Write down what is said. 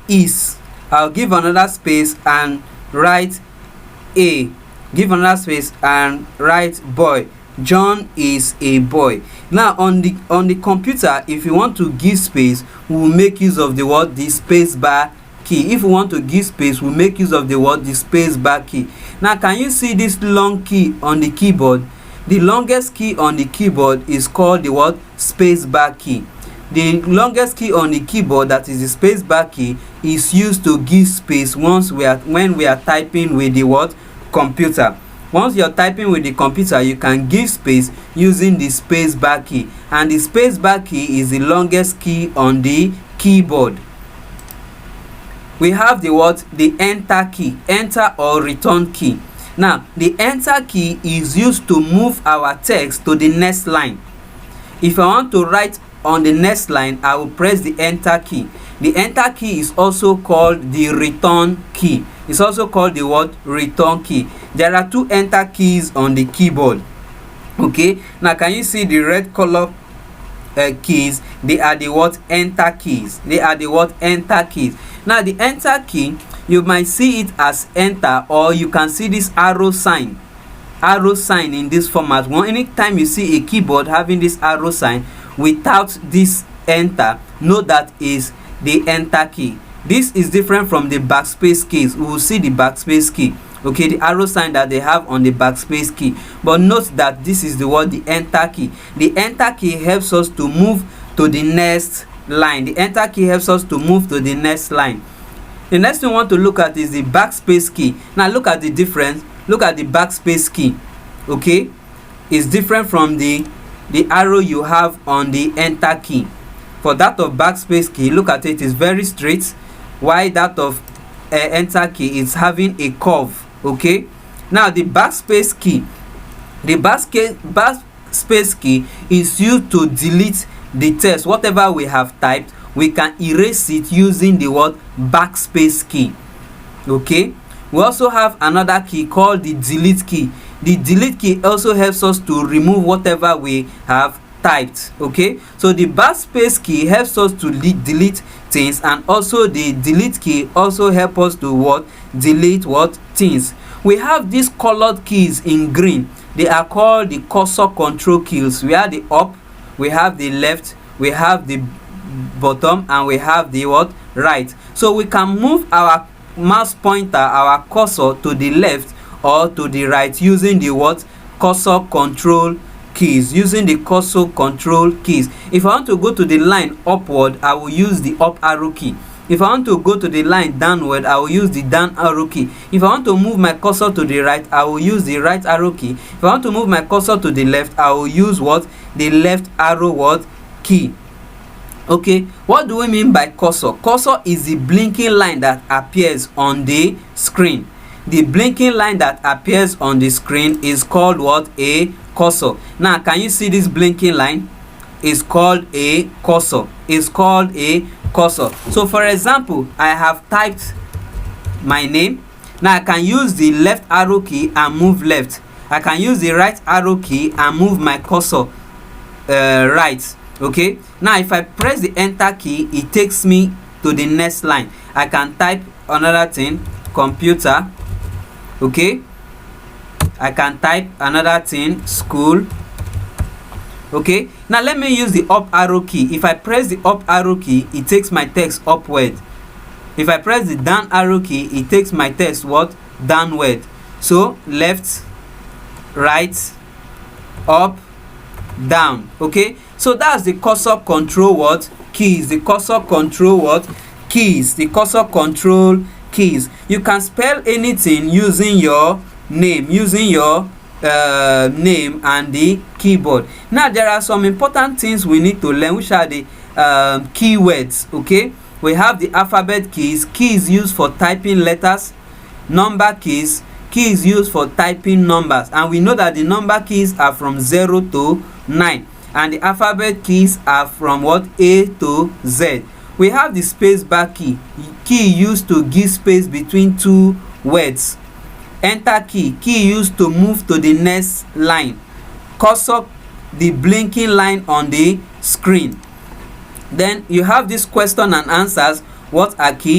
is. I'll give another space and write a. Give another space and write boy. John is a boy. Now on the computer, if you want to give space, we will make use of the word the spacebar key. If we want to give space, we make use of the word the spacebar key. Now can you see this long key on the keyboard? The longest key on the keyboard is called the word spacebar key. The longest key on the keyboard, that is the spacebar key, is used to give space when we are typing with the word computer. Once you're typing with the computer, you can give space using the spacebar key, and the spacebar key is the longest key on the keyboard. We have the enter key, enter or return key. Now the enter key is used to move our text to the next line. If I want to write on the next line, I will press the enter key. The enter key is also called the return key. It's also called the word return key. There are two enter keys on the keyboard. Okay, now can you see the red color keys? They are the word enter keys. They are the word enter keys. Now the enter key, you might see it as enter, or you can see this arrow sign in this format. Anytime you see a keyboard having this arrow sign without this enter, know that is the enter key. This is different from the backspace keys. We will see the backspace key, okay, the arrow sign that they have on the backspace key. But note that this is the word the enter key. The enter key helps us to move to the next line. The enter key helps us to move to the next line. The next thing we want to look at is the backspace key. Now look at the difference. Look at the backspace key. Okay, it's different from the arrow you have on the enter key. For that of backspace key, look at it, is very straight, while that of enter key is having a curve. Okay, now the backspace key, backspace key is used to delete the text. Whatever we have typed, we can erase it using the word backspace key. Okay, we also have another key called the delete key. The delete key also helps us to remove whatever we have typed. Okay, so the backspace key helps us to delete things, and also the delete key also help us to delete things. We have these colored keys in green. They are called the cursor control keys. We have the up, we have the left, we have the bottom, and we have the right. So we can move our mouse pointer, our cursor, to the left or to the right using the cursor control keys. Using the cursor control keys. If I want to go to the line upward, I will use the up arrow key. If I want to go to the line downward, I will use the down arrow key. If I want to move my cursor to the right, I will use the right arrow key. If I want to move my cursor to the left, I will use the left arrow key. Okay, what do we mean by cursor? Cursor is the blinking line that appears on the screen. The blinking line that appears on the screen is called a cursor. Now can you see this blinking line? It's called a cursor. It's called a cursor. So for example, I have typed my name. Now I can use the left arrow key and move left. I can use the right arrow key and move my cursor right. Okay, now if I press the enter key, it takes me to the next line. I can type another thing, computer. Okay, I can type another thing, school. Okay, now let me use the up arrow key. If I press the up arrow key, it takes my text upward. If I press the down arrow key, it takes my text downward. So left, right, up, down. Okay, so that's the cursor control keys. The cursor control keys. The cursor control keys. You can spell anything using your name, name and the keyboard. Now there are some important things we need to learn, which are the keywords. Okay, we have the alphabet keys used for typing letters, number keys used for typing numbers, and we know that the number keys are from 0 to 9, and the alphabet keys are from A to Z. We have the spacebar key used to give space between two words. Enter key used to move to the next line. Cursor, the blinking line on the screen. Then you have this question and answers. What are keys?